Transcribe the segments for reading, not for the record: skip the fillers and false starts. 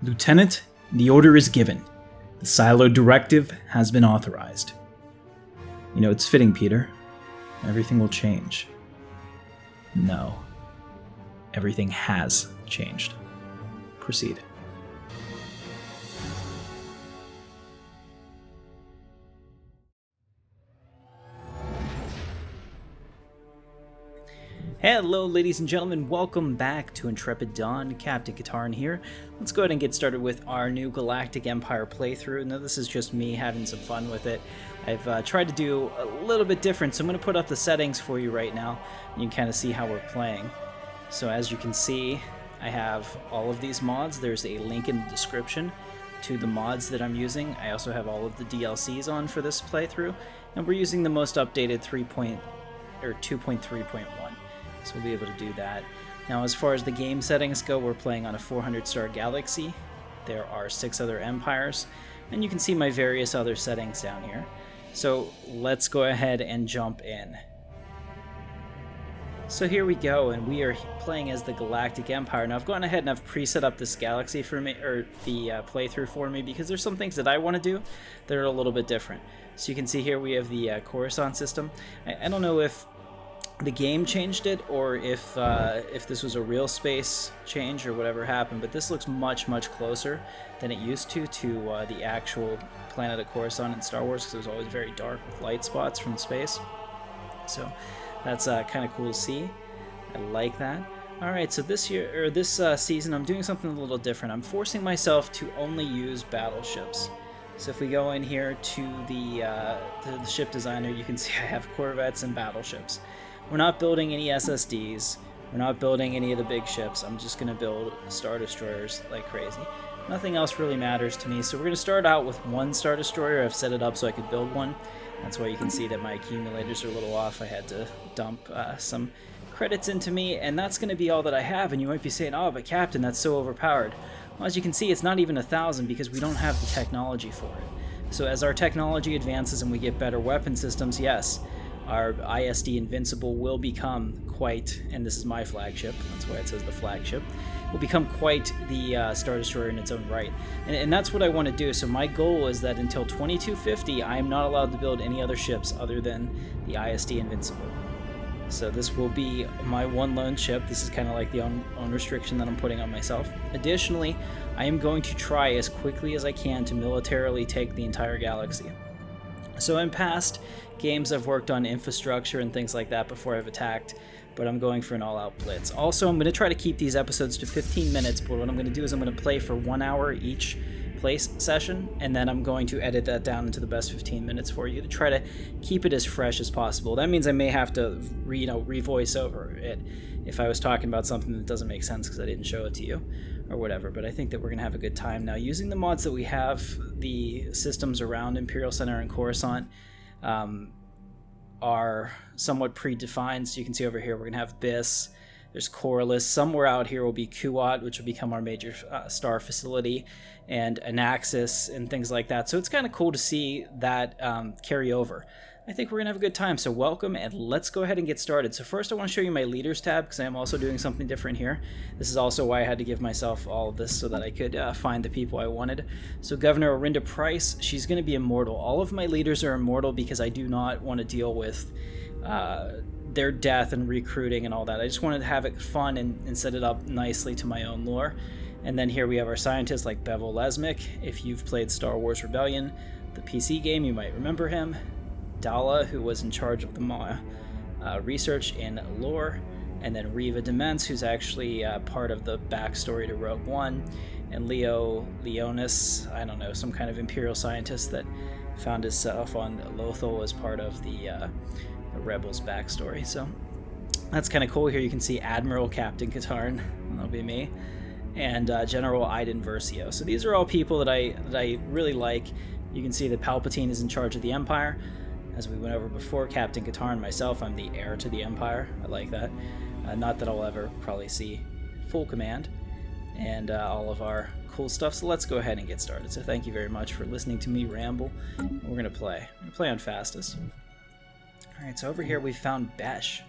Lieutenant, the order is given. The Silo Directive has been authorized. You know, it's fitting, Peter. Everything will change. No. Everything has changed. Proceed. Hello, ladies and gentlemen. Welcome back to Intrepid Dawn. Captain Katarn here. Let's go ahead and get started with our new Galactic Empire playthrough. Now, this is just me having some fun with it. I've tried to do a little bit different, so I'm going to put up the settings for you right now. You can kind of see how we're playing. So as you can see, I have all of these mods. There's a link in the description to the mods that I'm using. I also have all of the DLCs on for this playthrough, and we're using the most updated 2.3.1. So we'll be able to do that. Now, as far as the game settings go, we're playing on a 400-star galaxy. There are 6 other empires, and you can see my various other settings down here. So let's go ahead and jump in. So here we go, and we are playing as the Galactic Empire. Now, I've gone ahead and I've preset up this galaxy for me, or the playthrough for me, because there's some things that I want to do that are a little bit different. So you can see here we have the Coruscant system. I don't know if the game changed it or if this was a real space change or whatever happened, but this looks much closer than it used to the actual planet of Coruscant in Star Wars, because it was always very dark with light spots from space. So that's kind of cool to see. I like that. All right, so this season I'm doing something a little different. I'm forcing myself to only use battleships. So if we go in here to the ship designer, you can see I have corvettes and battleships. We're not building any SSDs. We're not building any of the big ships. I'm just going to build Star Destroyers like crazy. Nothing else really matters to me. So we're going to start out with one Star Destroyer. I've set it up so I could build one. That's why you can see that my accumulators are a little off. I had to dump some credits into me, and that's going to be all that I have. And you might be saying, oh, but Captain, that's so overpowered. Well, as you can see, it's not even 1,000 because we don't have the technology for it. So as our technology advances and we get better weapon systems, yes, our ISD Invincible will become quite, and this is my flagship, that's why it says the flagship, will become quite the Star Destroyer in its own right. And that's what I want to do. So my goal is that until 2250, I am not allowed to build any other ships other than the ISD Invincible. So this will be my one lone ship. This is kind of like the own restriction that I'm putting on myself. Additionally, I am going to try as quickly as I can to militarily take the entire galaxy. So in past games, I've worked on infrastructure and things like that before I've attacked, but I'm going for an all-out blitz. Also, I'm going to try to keep these episodes to 15 minutes, but what I'm going to do is I'm going to play for 1 hour each place session, and then I'm going to edit that down into the best 15 minutes for you to try to keep it as fresh as possible. That means I may have to re-voice over it if I was talking about something that doesn't make sense because I didn't show it to you or whatever, but I think that we're going to have a good time. Now, using the mods that we have, the systems around Imperial Center and Coruscant are somewhat predefined. So you can see over here we're going to have BIS, there's Corliss, somewhere out here will be Kuat, which will become our major star facility, and Anaxis and things like that. So it's kind of cool to see that carry over. I think we're going to have a good time, so welcome, and let's go ahead and get started. So first I want to show you my leaders tab, because I am also doing something different here. This is also why I had to give myself all of this, so that I could find the people I wanted. So Governor Arinda Price, she's going to be immortal. All of my leaders are immortal because I do not want to deal with their death and recruiting and all that. I just wanted to have it fun and set it up nicely to my own lore. And then here we have our scientists like Bevel Lesmic. If you've played Star Wars Rebellion, the PC game, you might remember him. Dala, who was in charge of the research in lore, and then Riva Demence, who's actually part of the backstory to Rogue One, and Leonis, I don't know, some kind of Imperial scientist that found himself on Lothal as part of the Rebels backstory. So that's kind of cool. Here you can see Admiral Captain Katarn, that'll be me, and General Iden Versio. So these are all people that I really like. You can see that Palpatine is in charge of the Empire. As we went over before, Captain Katarn, myself, I'm the heir to the Empire. I like that. Not that I'll ever probably see full command and all of our cool stuff. So let's go ahead and get started. So thank you very much for listening to me ramble. We're going to play. We're going to play on fastest. All right, so over here we found Biss,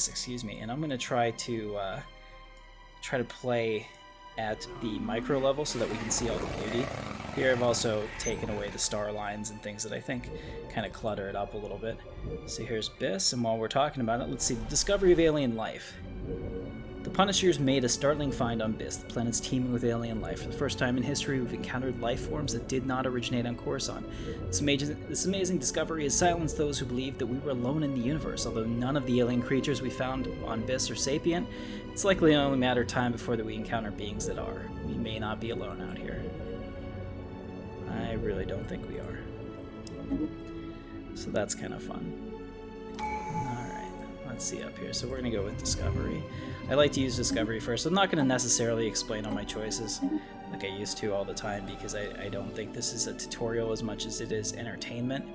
excuse me, and I'm going to try to play at the micro level so that we can see all the beauty. Here I've also taken away the star lines and things that I think kind of clutter it up a little bit. So here's Biss, and while we're talking about it, let's see the discovery of alien life. The Punishers made a startling find on Biss, the planet's teeming with alien life. For the first time in history, we've encountered life forms that did not originate on Coruscant. This amazing discovery has silenced those who believed that we were alone in the universe. Although none of the alien creatures we found on Biss are sapient, it's likely only a matter of time before that we encounter beings that are. We may not be alone out here. I really don't think we are. So that's kind of fun. Alright, let's see up here. So we're going to go with Discovery. I like to use Discovery first. I'm not going to necessarily explain all my choices like I used to all the time because I don't think this is a tutorial as much as it is entertainment.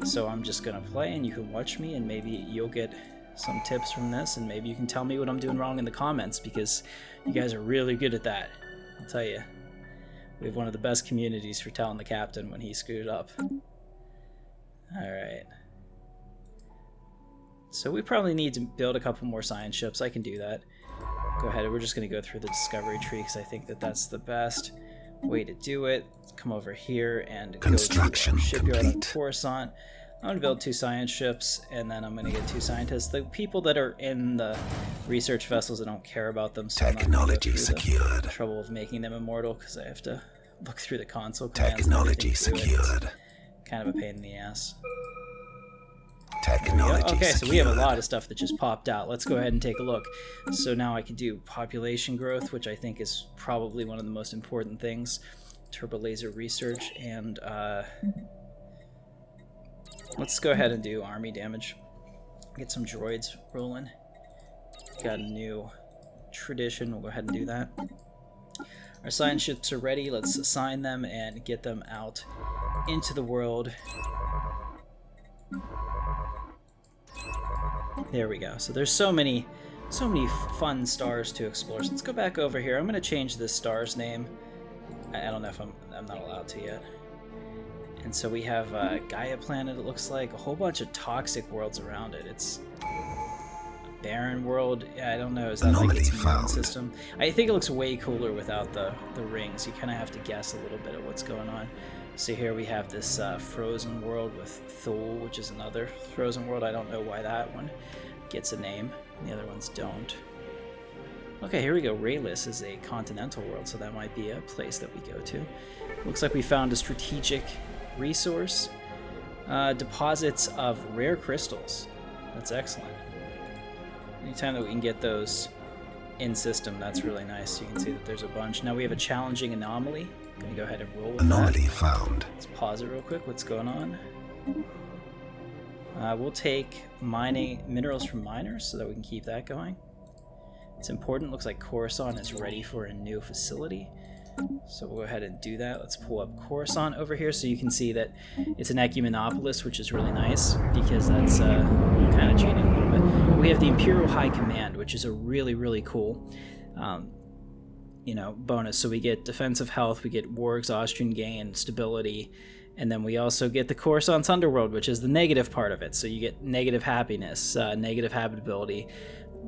So I'm just going to play and you can watch me and maybe you'll get some tips from this and maybe you can tell me what I'm doing wrong in the comments because you guys are really good at that. I'll tell you. We have one of the best communities for telling the captain when he screwed up. Alright. So we probably need to build a couple more science ships. I can do that. Go ahead. We're just going to go through the discovery tree because I think that that's the best way to do it. Come over here and construction go to shipyard complete. on Coruscant. I'm going to build 2 science ships, and then I'm going to get 2 scientists. The people that are in the research vessels, I don't care about them. So Technology I'm not gonna go through secured. the trouble of making them immortal because I have to look through the console commands. Technology and everything to do it. secured. It's kind of a pain in the ass. Technology Okay, secured. so we have a lot of stuff that just popped out. Let's go ahead and take a look. So now I can do population growth, which I think is probably one of the most important things. Turbo laser research, and let's go ahead and do army damage. Get some droids rolling. Got a new tradition. We'll go ahead and do that. Our science ships are ready. Let's assign them and get them out into the world. There we go. So there's so many fun stars to explore. So let's go back over here. I'm going to change this star's name. I don't know if I'm not allowed to yet. And so we have Gaia planet, it looks like. A whole bunch of toxic worlds around it. It's a barren world. Yeah, I don't know. Is that like its moon system? I think it looks way cooler without the rings. You kind of have to guess a little bit of what's going on. So here we have this frozen world with Thule, which is another frozen world. I don't know why that one gets a name and the other ones don't. Okay, here we go. Rayless is a continental world, so that might be a place that we go to. Looks like we found a strategic resource. Deposits of rare crystals. That's excellent. Anytime that we can get those in system, that's really nice. You can see that there's a bunch. Now we have a challenging anomaly. I'm going to go ahead and roll with Anomaly that. found. Let's pause it real quick. What's going on? We'll take mining minerals from miners so that we can keep that going. It's important. Looks like Coruscant is ready for a new facility. So we'll go ahead and do that. Let's pull up Coruscant over here so you can see that it's an ecumenopolis, which is really nice because that's kind of cheating a little bit. We have the Imperial High Command, which is a really, really cool bonus. So we get defensive health, we get war exhaustion gain, stability, and then we also get the Coruscant's Underworld, which is the negative part of it. So you get negative happiness, negative habitability,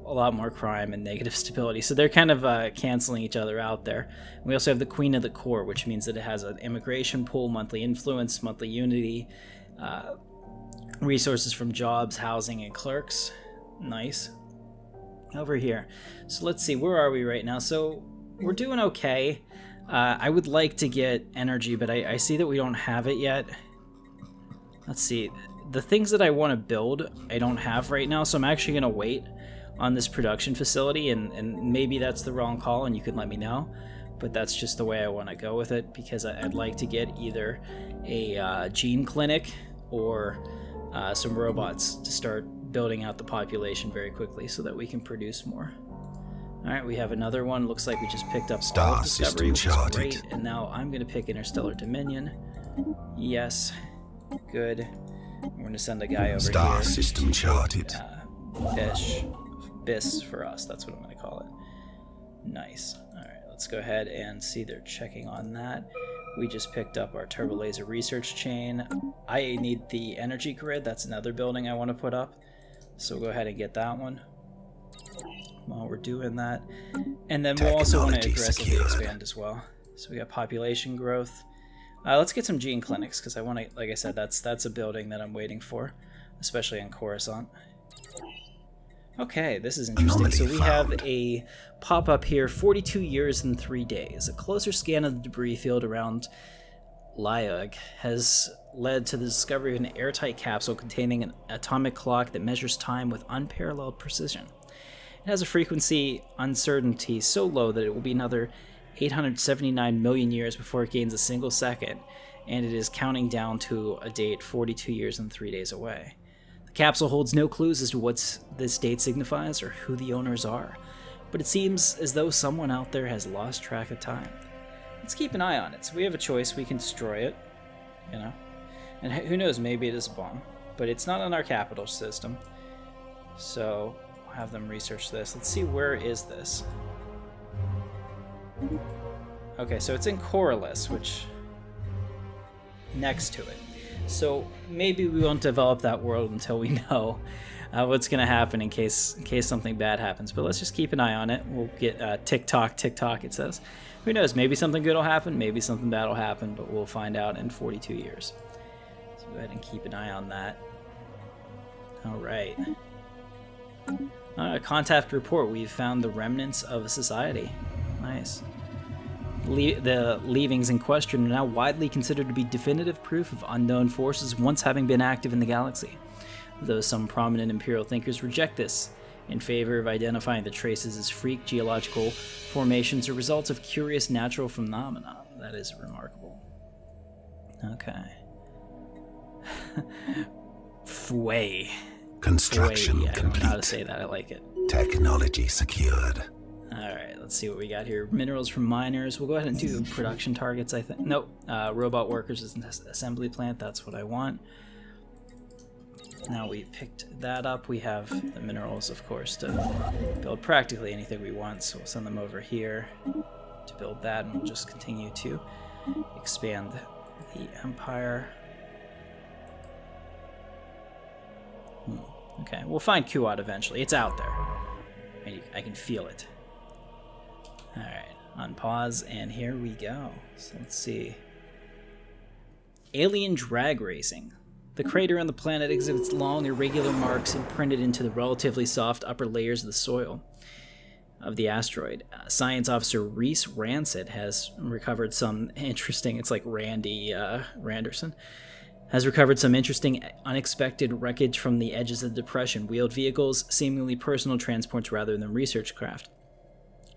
a lot more crime, and negative stability. So they're kind of canceling each other out there. We also have the Queen of the Core, which means that it has an immigration pool, monthly influence, monthly unity, resources from jobs, housing, and clerks. Nice. Over here. So let's see, where are we right now? So we're doing okay. I would like to get energy, but I see that we don't have it yet. Let's see. The things that I want to build, I don't have right now, so I'm actually going to wait on this production facility, and maybe that's the wrong call, and you can let me know. But that's just the way I want to go with it, because I'd like to get either a gene clinic or some robots to start building out the population very quickly so that we can produce more. Alright, we have another one. Looks like we just picked up all of Discovery, which is great. And now I'm going to pick Interstellar Dominion. Yes. Good. We're going to send a guy over Star here. system charted. Biss for us. That's what I'm going to call it. Nice. Alright, let's go ahead and see they're checking on that. We just picked up our turbo laser research chain. I need the energy grid. That's another building I want to put up. So we'll go ahead and get that one. while we're doing that. And then we'll also want to aggressively expand as well. So we got population growth. Let's get some gene clinics, because I want to, like I said, that's a building that I'm waiting for, especially in Coruscant. Okay, this is interesting. So we have a pop-up here, 42 years and 3 days. A closer scan of the debris field around Lyug has led to the discovery of an airtight capsule containing an atomic clock that measures time with unparalleled precision. It has a frequency uncertainty so low that it will be another 879 million years before it gains a single second, and it is counting down to a date 42 years and 3 days away. The capsule holds no clues as to what this date signifies or who the owners are, but it seems as though someone out there has lost track of time. Let's keep an eye on it. So we have a choice. We can destroy it, you know, and who knows, maybe it is a bomb, but it's not on our capital system, so we'll have them research this. Let's see, where is this? Okay, so it's in Corellis, which next to it. So maybe we won't develop that world until we know what's going to happen in case something bad happens. But let's just keep an eye on it. We'll get tick-tock, tick-tock, it says. Who knows? Maybe something good will happen. Maybe something bad will happen. But we'll find out in 42 years. So go ahead and keep an eye on that. All right. Contact report. We've found the remnants of a society. Nice. The leavings in question are now widely considered to be definitive proof of unknown forces once having been active in the galaxy, though some prominent Imperial thinkers reject this in favor of identifying the traces as freak geological formations or results of curious natural phenomena. That is remarkable. Okay. Fway. Construction Fway. I don't complete. know how to say that. I like it. Technology secured. Alright, let's see what we got here. Minerals from miners. We'll go ahead and do production targets, I think. Nope. Robot workers is an assembly plant. That's what I want. Now we picked that up. We have the minerals, of course, to build practically anything we want. So we'll send them over here to build that, and we'll just continue to expand the Empire. Okay, we'll find Kuat eventually. It's out there. I can feel it. Alright, unpause, and here we go. So let's see. Alien drag racing. The crater on the planet exhibits long, irregular marks imprinted into the relatively soft upper layers of the soil of the asteroid. Science officer Reese Rancid has recovered some interesting, it's like Randy Randerson, has recovered some interesting, unexpected wreckage from the edges of the depression, wheeled vehicles, seemingly personal transports rather than research craft.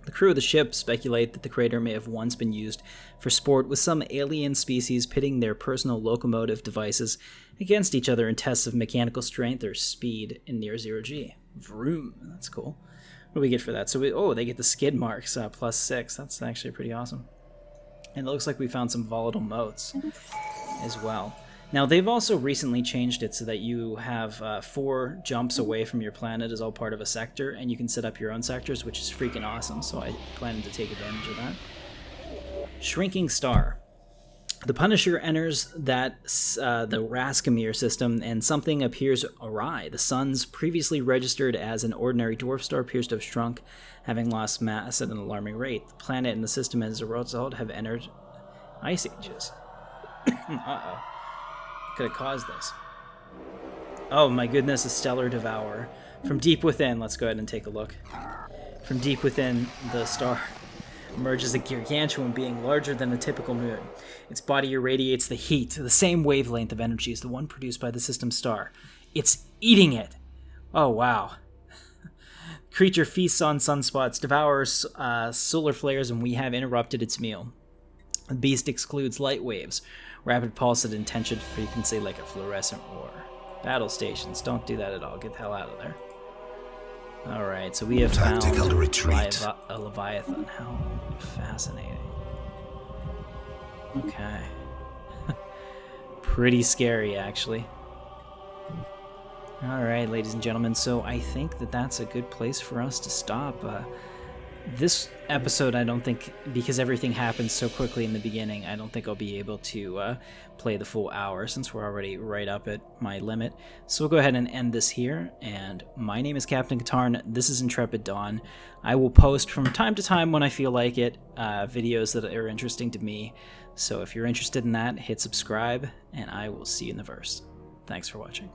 The crew of the ship speculate that the crater may have once been used for sport, with some alien species pitting their personal locomotive devices against each other in tests of mechanical strength or speed in near zero G. Vroom. That's cool. What do we get for that? So they get the skid marks, +6. That's actually pretty awesome. And it looks like we found some volatile motes as well. Now, they've also recently changed it so that you have 4 jumps away from your planet as all part of a sector, and you can set up your own sectors, which is freaking awesome, so I plan to take advantage of that. Shrinking Star. The Punisher enters the Raskamir system, and something appears awry. The sun's previously registered as an ordinary dwarf star appears to have shrunk, having lost mass at an alarming rate. The planet and the system as a result have entered ice ages. Uh-oh. Could have caused this. Oh my goodness, a stellar devourer. From deep within, let's go ahead and take a look. From deep within the star emerges a gargantuan being larger than a typical moon. Its body irradiates the heat, the same wavelength of energy as the one produced by the system star. It's eating it! Oh wow. Creature feasts on sunspots, devours solar flares, and we have interrupted its meal. The beast excludes light waves, rapid pulse at intention frequency like a fluorescent roar. Battle stations, don't do that at all. Get the hell out of there. Alright, so we have found a Leviathan. How fascinating. Okay. Pretty scary, actually. Alright, ladies and gentlemen, so I think that that's a good place for us to stop. This episode, I don't think, because everything happens so quickly in the beginning, I don't think I'll be able to play the full hour since we're already right up at my limit. So we'll go ahead and end this here. And my name is Captain Katarn. This is Intrepid Dawn. I will post from time to time when I feel like it, videos that are interesting to me. So if you're interested in that, hit subscribe, and I will see you in the verse. Thanks for watching.